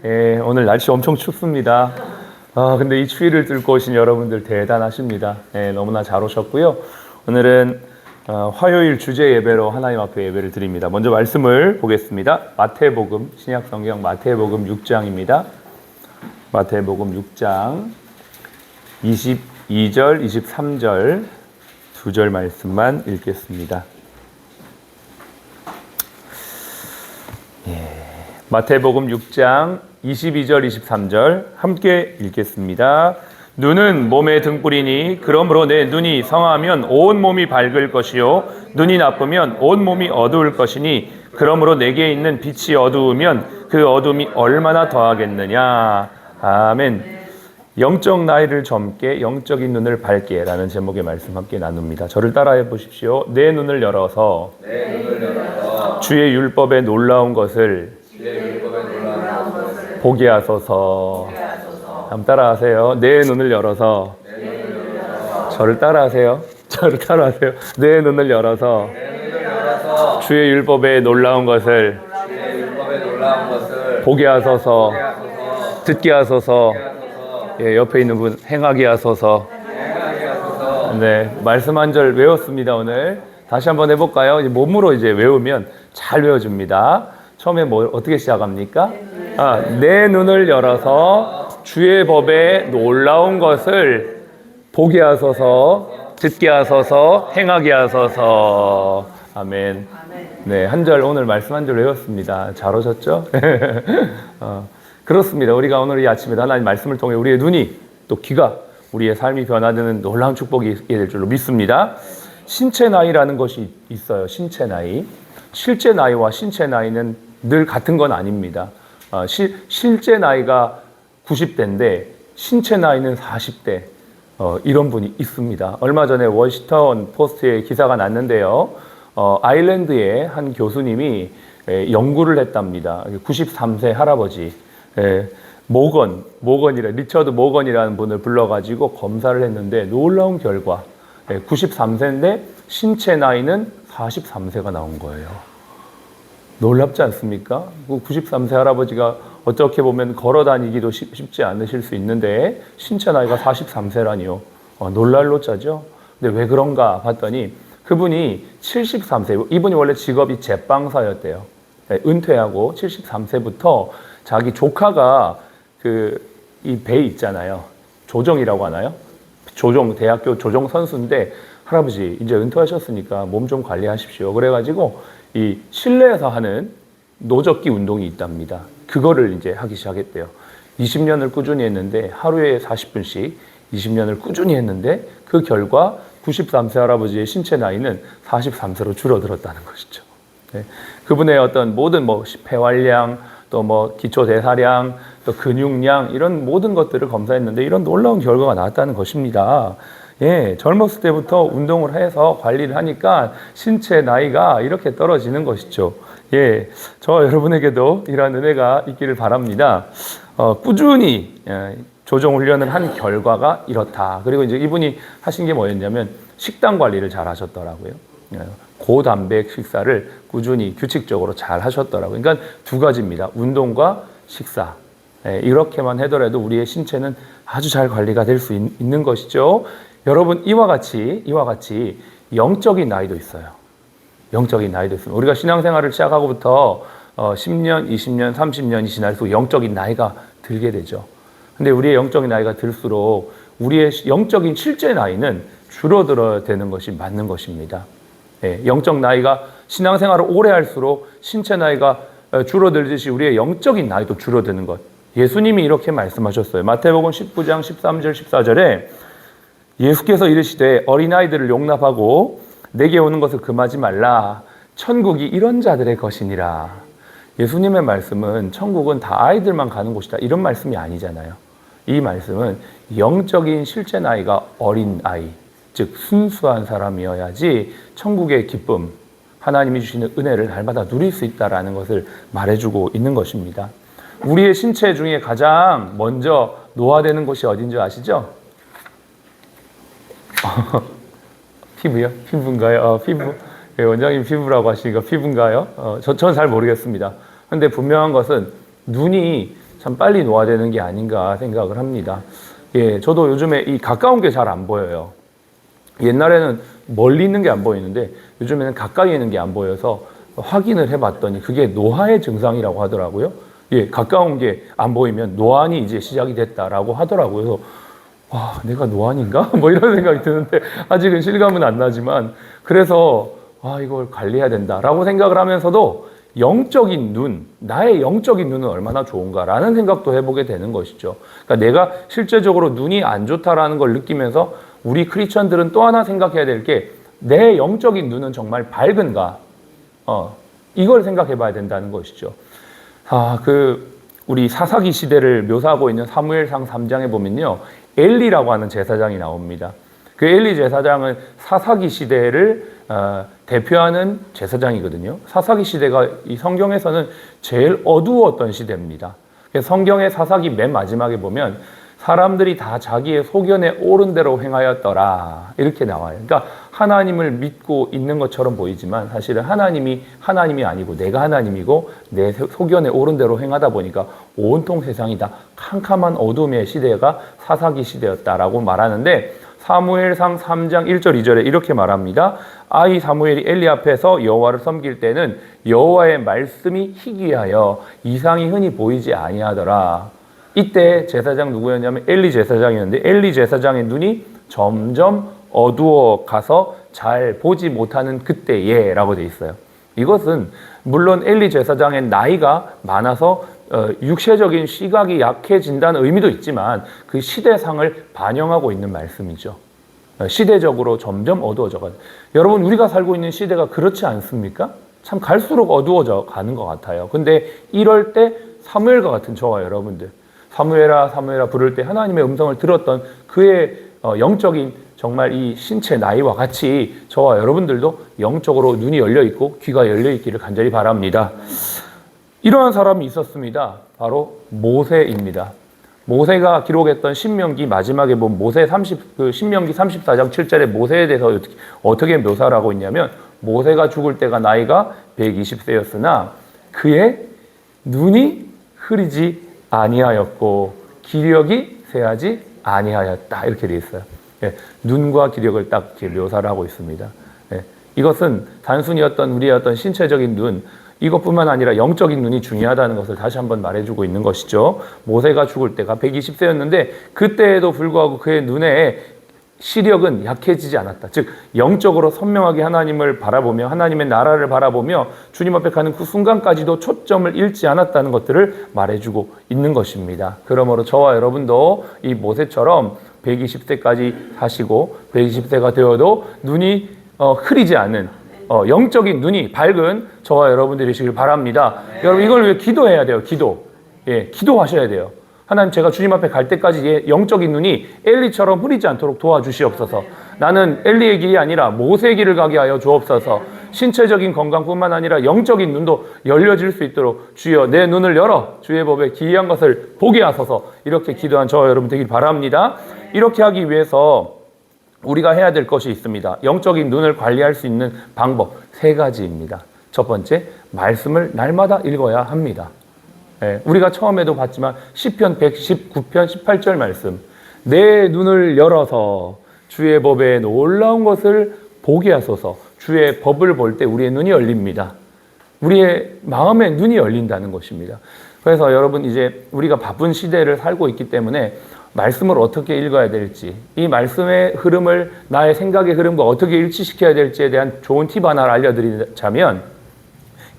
예, 오늘 날씨 엄청 춥습니다. 근데 이 추위를 뚫고 오신 여러분들 대단하십니다. 예, 너무나 잘 오셨고요. 오늘은 화요일 주제 예배로 하나님 앞에 예배를 드립니다. 먼저 말씀을 보겠습니다. 마태복음, 신약성경 마태복음 6장입니다. 마태복음 6장 22절, 23절 두 절 말씀만 읽겠습니다. 마태복음 6장 22절 23절 함께 읽겠습니다. 눈은 몸의 등불이니 그러므로 내 눈이 성하면 온 몸이 밝을 것이요 눈이 나쁘면 온 몸이 어두울 것이니 그러므로 내게 있는 빛이 어두우면 그 어둠이 얼마나 더하겠느냐. 아멘. 영적 나이를 젊게 영적인 눈을 밝게 라는 제목의 말씀 함께 나눕니다. 저를 따라해 보십시오. 내 눈을 열어서 주의 율법에 놀라운 것을 보게 하소서. 한번 따라하세요. 내 눈을 열어서. 저를 따라하세요. 저를 따라하세요. 내 눈을 열어서 주의 율법에 놀라운 것을 보게 하소서. 듣게 하소서. 예, 옆에 있는 분 행하게 하소서. 네, 말씀 한 절 외웠습니다. 오늘 다시 한번 해볼까요? 몸으로 이제 외우면 잘 외워집니다. 처음에 어떻게 시작합니까? 내 눈을 열어서 주의 법에 놀라운 것을 보게 하소서, 듣게 하소서, 행하게 하소서. 아멘. 네, 한 절 오늘 말씀 한 절 외웠습니다. 잘 오셨죠? 그렇습니다. 우리가 오늘 이 아침에 하나님 말씀을 통해 우리의 눈이 또 귀가 우리의 삶이 변화되는 놀라운 축복이 있게 될 줄로 믿습니다. 신체 나이라는 것이 있어요. 신체 나이. 실제 나이와 신체 나이는 늘 같은 건 아닙니다. 실제 나이가 90대인데 신체 나이는 40대. 이런 분이 있습니다. 얼마 전에 워싱턴 포스트에 기사가 났는데요. 아일랜드의 한 교수님이 연구를 했답니다. 93세 할아버지. 리처드 모건이라는 분을 불러가지고 검사를 했는데 놀라운 결과 93세인데 신체 나이는 43세가 나온 거예요. 놀랍지 않습니까? 93세 할아버지가 어떻게 보면 걸어 다니기도 쉽지 않으실 수 있는데 신체 나이가 43세라니요. 놀랄로 짜죠? 근데 왜 그런가 봤더니 그분이 73세, 이분이 원래 직업이 제빵사였대요. 은퇴하고 73세부터 자기 조카가 이 배 있잖아요. 조정이라고 하나요? 대학교 조정 선수인데 할아버지 이제 은퇴하셨으니까 몸 좀 관리하십시오. 그래가지고 이 실내에서 하는 노젓기 운동이 있답니다. 그거를 이제 하기 시작했대요. 20년을 꾸준히 했는데 하루에 40분씩 20년을 꾸준히 했는데 그 결과 93세 할아버지의 신체 나이는 43세로 줄어들었다는 것이죠. 네. 그분의 어떤 모든 폐활량, 또 기초 대사량, 또 근육량 이런 모든 것들을 검사했는데 이런 놀라운 결과가 나왔다는 것입니다. 예, 젊었을 때부터 운동을 해서 관리를 하니까 신체 나이가 이렇게 떨어지는 것이죠. 예, 저 여러분에게도 이러한 은혜가 있기를 바랍니다. 꾸준히 조정 훈련을 한 결과가 이렇다. 그리고 이제 이분이 하신 게 뭐였냐면 식단 관리를 잘 하셨더라고요. 고단백 식사를 꾸준히 규칙적으로 잘 하셨더라고요. 그러니까 두 가지입니다. 운동과 식사. 이렇게만 하더라도 우리의 신체는 아주 잘 관리가 될 수 있는 것이죠. 여러분 이와 같이 영적인 나이도 있어요. 영적인 나이도 있습니다. 우리가 신앙생활을 시작하고부터 10년, 20년, 30년이 지날수록 영적인 나이가 들게 되죠. 근데 우리의 영적인 나이가 들수록 우리의 영적인 실제 나이는 줄어들어야 되는 것이 맞는 것입니다. 영적 나이가 신앙생활을 오래 할수록 신체 나이가 줄어들듯이 우리의 영적인 나이도 줄어드는 것. 예수님이 이렇게 말씀하셨어요. 마태복음 19장 13절 14절에 예수께서 이르시되 어린아이들을 용납하고 내게 오는 것을 금하지 말라. 천국이 이런 자들의 것이니라. 예수님의 말씀은 천국은 다 아이들만 가는 곳이다. 이런 말씀이 아니잖아요. 이 말씀은 영적인 실제 나이가 어린 아이, 즉 순수한 사람이어야지 천국의 기쁨, 하나님이 주시는 은혜를 날마다 누릴 수 있다는 것을 말해주고 있는 것입니다. 우리의 신체 중에 가장 먼저 노화되는 곳이 어딘지 아시죠? 피부요? 피부인가요? 피부. 원장님 피부라고 하시니까 피부인가요? 저는 잘 모르겠습니다. 그런데 분명한 것은 눈이 참 빨리 노화되는 게 아닌가 생각을 합니다. 예, 저도 요즘에 이 가까운 게 잘 안 보여요. 옛날에는 멀리 있는 게 안 보이는데 요즘에는 가까이 있는 게 안 보여서 확인을 해봤더니 그게 노화의 증상이라고 하더라고요. 예, 가까운 게 안 보이면 노안이 이제 시작이 됐다라고 하더라고요. 그래서 와, 내가 노안인가? 뭐 이런 생각이 드는데 아직은 실감은 안 나지만 그래서 이걸 관리해야 된다라고 생각을 하면서도 영적인 눈, 나의 영적인 눈은 얼마나 좋은가라는 생각도 해보게 되는 것이죠. 그러니까 내가 실제적으로 눈이 안 좋다라는 걸 느끼면서 우리 크리스천들은 또 하나 생각해야 될 게 내 영적인 눈은 정말 밝은가? 이걸 생각해 봐야 된다는 것이죠. 우리 사사기 시대를 묘사하고 있는 사무엘상 3장에 보면요. 엘리라고 하는 제사장이 나옵니다. 그 엘리 제사장은 사사기 시대를 대표하는 제사장이거든요. 사사기 시대가 이 성경에서는 제일 어두웠던 시대입니다. 성경의 사사기 맨 마지막에 보면 사람들이 다 자기의 소견에 옳은 대로 행하였더라 이렇게 나와요. 그러니까 하나님을 믿고 있는 것처럼 보이지만 사실은 하나님이 아니고 내가 하나님이고 내 소견에 옳은 대로 행하다 보니까 온통 세상이 다 캄캄한 어둠의 시대가 사사기 시대였다라고 말하는데 사무엘상 3장 1절 2절에 이렇게 말합니다. 아이 사무엘이 엘리 앞에서 여호와를 섬길 때는 여호와의 말씀이 희귀하여 이상이 흔히 보이지 아니하더라. 이때 제사장 누구였냐면 엘리 제사장이었는데 엘리 제사장의 눈이 점점 어두워 가서 잘 보지 못하는 그때에 라고 돼 있어요. 이것은 물론 엘리 제사장의 나이가 많아서 육체적인 시각이 약해진다는 의미도 있지만 그 시대상을 반영하고 있는 말씀이죠. 시대적으로 점점 어두워져 가요. 여러분 우리가 살고 있는 시대가 그렇지 않습니까? 참 갈수록 어두워져 가는 것 같아요. 근데 이럴 때 사무엘과 같은 저와 여러분들 사무엘아 사무엘아 부를 때 하나님의 음성을 들었던 그의 영적인 정말 이 신체 나이와 같이 저와 여러분들도 영적으로 눈이 열려있고 귀가 열려있기를 간절히 바랍니다. 이러한 사람이 있었습니다. 바로 모세입니다. 모세가 기록했던 신명기 마지막에 보면 신명기 34장 7절에 모세에 대해서 어떻게 묘사를 하고 있냐면 모세가 죽을 때가 나이가 120세였으나 그의 눈이 흐리지 아니하였고 기력이 쇠하지 아니하였다 이렇게 되어 있어요. 예, 눈과 기력을 딱 이렇게 묘사를 하고 있습니다. 예, 이것은 단순히 우리의 신체적인 눈 이것뿐만 아니라 영적인 눈이 중요하다는 것을 다시 한번 말해주고 있는 것이죠. 모세가 죽을 때가 120세였는데 그때에도 불구하고 그의 눈에 시력은 약해지지 않았다. 즉 영적으로 선명하게 하나님을 바라보며 하나님의 나라를 바라보며 주님 앞에 가는 그 순간까지도 초점을 잃지 않았다는 것들을 말해주고 있는 것입니다. 그러므로 저와 여러분도 이 모세처럼 120세까지 사시고 120세가 되어도 눈이 흐리지 않는 영적인 눈이 밝은 저와 여러분들이시길 바랍니다. 여러분 이걸 위해 기도해야 돼요. 기도하셔야 돼요. 하나님 제가 주님 앞에 갈 때까지 영적인 눈이 엘리처럼 흐리지 않도록 도와주시옵소서. 나는 엘리의 길이 아니라 모세의 길을 가게 하여 주옵소서. 신체적인 건강뿐만 아니라 영적인 눈도 열려질 수 있도록 주여 내 눈을 열어 주의 법에 기이한 것을 보게 하소서. 이렇게 기도한 저와 여러분 되길 바랍니다. 이렇게 하기 위해서 우리가 해야 될 것이 있습니다. 영적인 눈을 관리할 수 있는 방법 3가지입니다. 첫 번째, 말씀을 날마다 읽어야 합니다. 우리가 처음에도 봤지만 시편 119편 18절 말씀 내 눈을 열어서 주의 법에 놀라운 것을 보게 하소서. 주의 법을 볼 때 우리의 눈이 열립니다. 우리의 마음의 눈이 열린다는 것입니다. 그래서 여러분 이제 우리가 바쁜 시대를 살고 있기 때문에 말씀을 어떻게 읽어야 될지 이 말씀의 흐름을 나의 생각의 흐름과 어떻게 일치시켜야 될지에 대한 좋은 팁 하나를 알려드리자면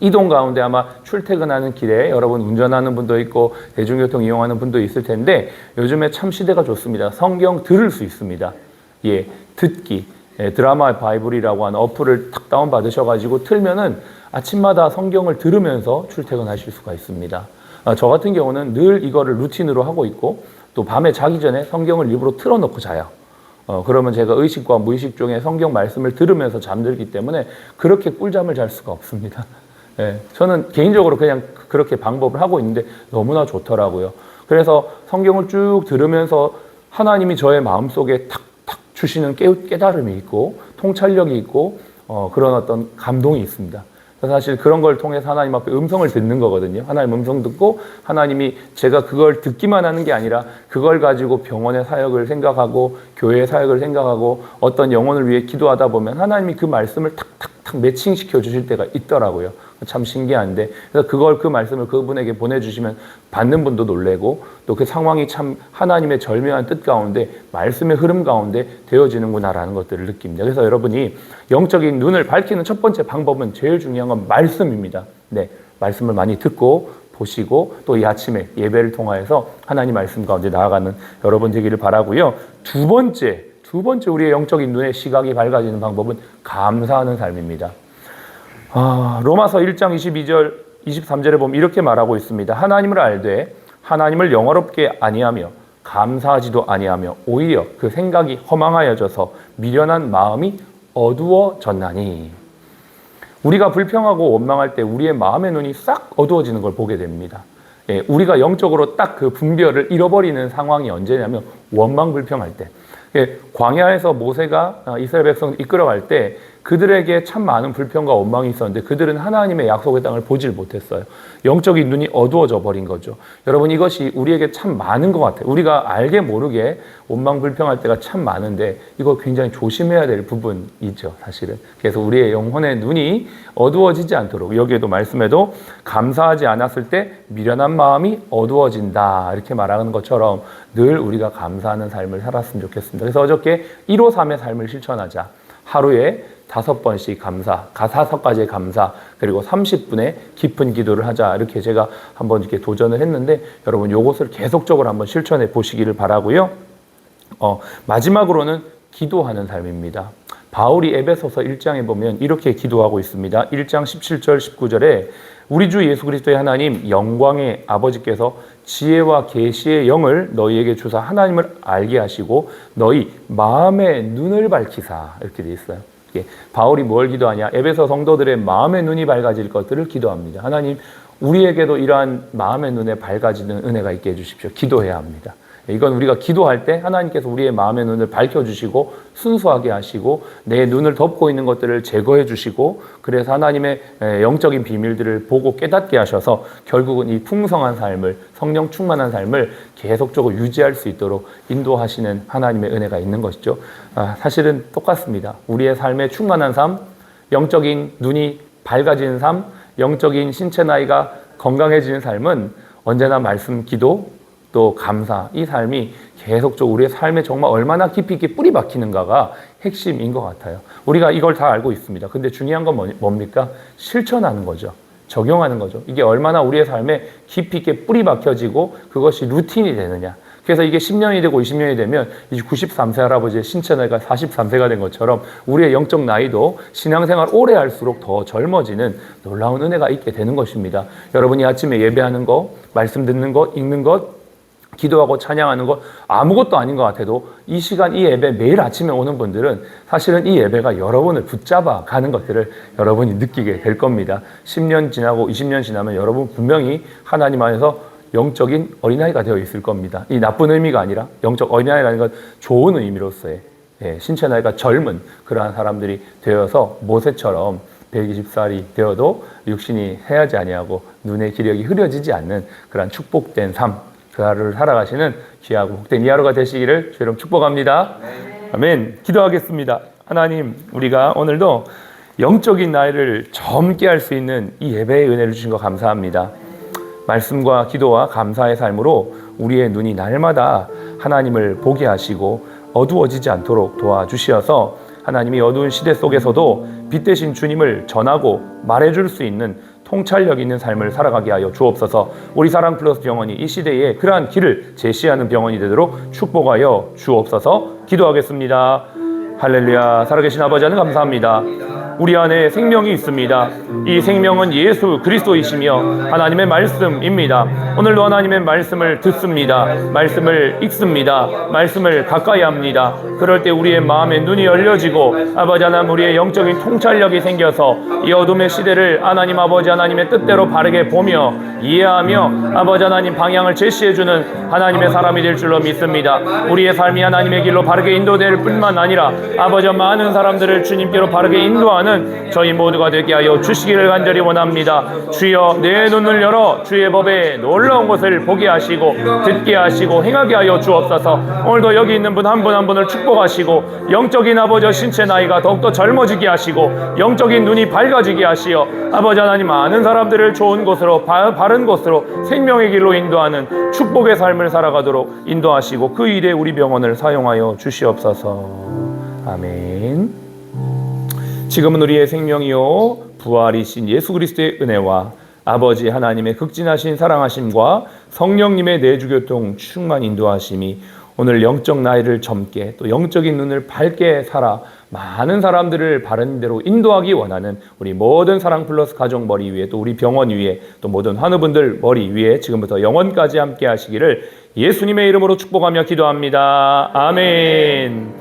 이동 가운데 아마 출퇴근하는 길에 여러분 운전하는 분도 있고 대중교통 이용하는 분도 있을 텐데 요즘에 참 시대가 좋습니다. 성경 들을 수 있습니다. 듣기. 드라마 바이블이라고 하는 어플을 탁 다운받으셔가지고 틀면은 아침마다 성경을 들으면서 출퇴근하실 수가 있습니다. 저 같은 경우는 늘 이거를 루틴으로 하고 있고 또 밤에 자기 전에 성경을 일부러 틀어놓고 자요. 그러면 제가 의식과 무의식 중에 성경 말씀을 들으면서 잠들기 때문에 그렇게 꿀잠을 잘 수가 없습니다. 저는 개인적으로 그냥 그렇게 방법을 하고 있는데 너무나 좋더라고요. 그래서 성경을 쭉 들으면서 하나님이 저의 마음속에 탁탁 주시는 깨달음이 있고 통찰력이 있고 그런 어떤 감동이 있습니다. 그래서 사실 그런 걸 통해서 하나님 앞에 음성을 듣는 거거든요. 하나님 음성 듣고 하나님이 제가 그걸 듣기만 하는 게 아니라 그걸 가지고 병원의 사역을 생각하고 교회의 사역을 생각하고 어떤 영혼을 위해 기도하다 보면 하나님이 그 말씀을 탁탁탁 매칭시켜 주실 때가 있더라고요. 참 신기한데, 그래서 그 말씀을 그분에게 보내주시면 받는 분도 놀래고 또 그 상황이 참 하나님의 절묘한 뜻 가운데 말씀의 흐름 가운데 되어지는구나라는 것들을 느낍니다. 그래서 여러분이 영적인 눈을 밝히는 첫 번째 방법은 제일 중요한 건 말씀입니다. 네, 말씀을 많이 듣고 보시고 또 이 아침에 예배를 통하여서 하나님 말씀 가운데 나아가는 여러분 되기를 바라고요. 두 번째 우리의 영적인 눈의 시각이 밝아지는 방법은 감사하는 삶입니다. 로마서 1장 22절, 23절에 보면 이렇게 말하고 있습니다. 하나님을 알되 하나님을 영화롭게 아니하며 감사하지도 아니하며 오히려 그 생각이 허망하여져서 미련한 마음이 어두워졌나니. 우리가 불평하고 원망할 때 우리의 마음의 눈이 싹 어두워지는 걸 보게 됩니다. 예, 우리가 영적으로 딱 그 분별을 잃어버리는 상황이 언제냐면 원망 불평할 때. 예, 광야에서 모세가 이스라엘 백성을 이끌어갈 때 그들에게 참 많은 불평과 원망이 있었는데 그들은 하나님의 약속의 땅을 보질 못했어요. 영적인 눈이 어두워져 버린 거죠. 여러분, 이것이 우리에게 참 많은 것 같아요. 우리가 알게 모르게 원망 불평할 때가 참 많은데 이거 굉장히 조심해야 될 부분이죠, 사실은. 그래서 우리의 영혼의 눈이 어두워지지 않도록, 여기에도 말씀에도 감사하지 않았을 때 미련한 마음이 어두워진다 이렇게 말하는 것처럼 늘 우리가 감사하는 삶을 살았으면 좋겠습니다. 그래서 어저께 153의 삶을 실천하자. 하루에 5번씩 감사, 5가지의 감사, 그리고 30분의 깊은 기도를 하자. 이렇게 제가 한번 이렇게 도전을 했는데 여러분 요것을 계속적으로 한번 실천해 보시기를 바라고요. 마지막으로는 기도하는 삶입니다. 바울이 에베소서 1장에 보면 이렇게 기도하고 있습니다. 1장 17절 19절에 우리 주 예수 그리스도의 하나님 영광의 아버지께서 지혜와 계시의 영을 너희에게 주사 하나님을 알게 하시고 너희 마음의 눈을 밝히사. 이렇게 돼 있어요. 바울이 뭘 기도하냐? 에베소 성도들의 마음의 눈이 밝아질 것들을 기도합니다. 하나님, 우리에게도 이러한 마음의 눈에 밝아지는 은혜가 있게 해주십시오. 기도해야 합니다. 이건 우리가 기도할 때 하나님께서 우리의 마음의 눈을 밝혀주시고 순수하게 하시고 내 눈을 덮고 있는 것들을 제거해 주시고 그래서 하나님의 영적인 비밀들을 보고 깨닫게 하셔서 결국은 이 풍성한 삶을, 성령 충만한 삶을 계속적으로 유지할 수 있도록 인도하시는 하나님의 은혜가 있는 것이죠. 사실은 똑같습니다. 우리의 삶의 충만한 삶, 영적인 눈이 밝아지는 삶, 영적인 신체 나이가 건강해지는 삶은 언제나 말씀, 기도, 또 감사, 이 삶이 계속적으로 우리의 삶에 정말 얼마나 깊이 있게 뿌리 박히는가가 핵심인 것 같아요. 우리가 이걸 다 알고 있습니다. 근데 중요한 건 뭡니까? 실천하는 거죠. 적용하는 거죠. 이게 얼마나 우리의 삶에 깊이 있게 뿌리 박혀지고 그것이 루틴이 되느냐. 그래서 이게 10년이 되고 20년이 되면 이 93세 할아버지의 신체 나이가 43세가 된 것처럼 우리의 영적 나이도 신앙생활 오래 할수록 더 젊어지는 놀라운 은혜가 있게 되는 것입니다. 여러분이 아침에 예배하는 거, 말씀 듣는 것, 읽는 것, 기도하고 찬양하는 것 아무것도 아닌 것 같아도 이 시간, 이 예배 매일 아침에 오는 분들은 사실은 이 예배가 여러분을 붙잡아 가는 것들을 여러분이 느끼게 될 겁니다. 10년 지나고 20년 지나면 여러분 분명히 하나님 안에서 영적인 어린아이가 되어 있을 겁니다. 이 나쁜 의미가 아니라 영적 어린아이라는 건 좋은 의미로서의 신체 나이가 젊은 그러한 사람들이 되어서 모세처럼 120살이 되어도 육신이 해하지 아니하고 눈의 기력이 흐려지지 않는 그러한 축복된 삶, 그 하루를 살아가시는 귀하고 복된 이 하루가 되시기를 주 여러분 축복합니다. 아멘. 기도하겠습니다. 하나님, 우리가 오늘도 영적인 나이를 젊게 할 수 있는 이 예배의 은혜를 주신 것 감사합니다. 말씀과 기도와 감사의 삶으로 우리의 눈이 날마다 하나님을 보게 하시고 어두워지지 않도록 도와주시어서 하나님이 어두운 시대 속에서도 빛 대신 주님을 전하고 말해줄 수 있는 통찰력 있는 삶을 살아가게 하여 주옵소서. 우리 사랑 플러스 병원이 이 시대에 그러한 길을 제시하는 병원이 되도록 축복하여 주옵소서. 기도하겠습니다. 할렐루야. 살아계신 아버지 하나님 감사합니다. 우리 안에 생명이 있습니다. 이 생명은 예수 그리스도이시며 하나님의 말씀입니다. 오늘도 하나님의 말씀을 듣습니다. 말씀을 읽습니다. 말씀을 가까이 합니다. 그럴 때 우리의 마음의 눈이 열려지고 아버지 하나님 우리의 영적인 통찰력이 생겨서 이 어둠의 시대를 하나님 아버지 하나님의 뜻대로 바르게 보며 이해하며 아버지 하나님 방향을 제시해주는 하나님의 사람이 될 줄로 믿습니다. 우리의 삶이 하나님의 길로 바르게 인도될 뿐만 아니라 아버지 많은 사람들을 주님께로 바르게 인도하는 기도하는 저희 모두가 되게 하여 주시기를 간절히 원합니다. 주여 내 눈을 열어 주의 법에 놀라운 것을 보게 하시고 듣게 하시고 행하게 하여 주옵소서. 오늘도 여기 있는 분 한 분 한 분을 축복하시고 영적인 아버지 신체 나이가 더욱더 젊어지게 하시고 영적인 눈이 밝아지게 하시어 아버지 하나님 많은 사람들을 좋은 곳으로 바른 곳으로 생명의 길로 인도하는 축복의 삶을 살아가도록 인도하시고 그 일에 우리 병원을 사용하여 주시옵소서. 아멘. 지금은 우리의 생명이요 부활이신 예수 그리스도의 은혜와 아버지 하나님의 극진하신 사랑하심과 성령님의 내주교통 충만 인도하심이 오늘 영적 나이를 젊게 또 영적인 눈을 밝게 살아 많은 사람들을 바른 대로 인도하기 원하는 우리 모든 사랑 플러스 가족 머리 위에 또 우리 병원 위에 또 모든 환우분들 머리 위에 지금부터 영원까지 함께 하시기를 예수님의 이름으로 축복하며 기도합니다. 아멘.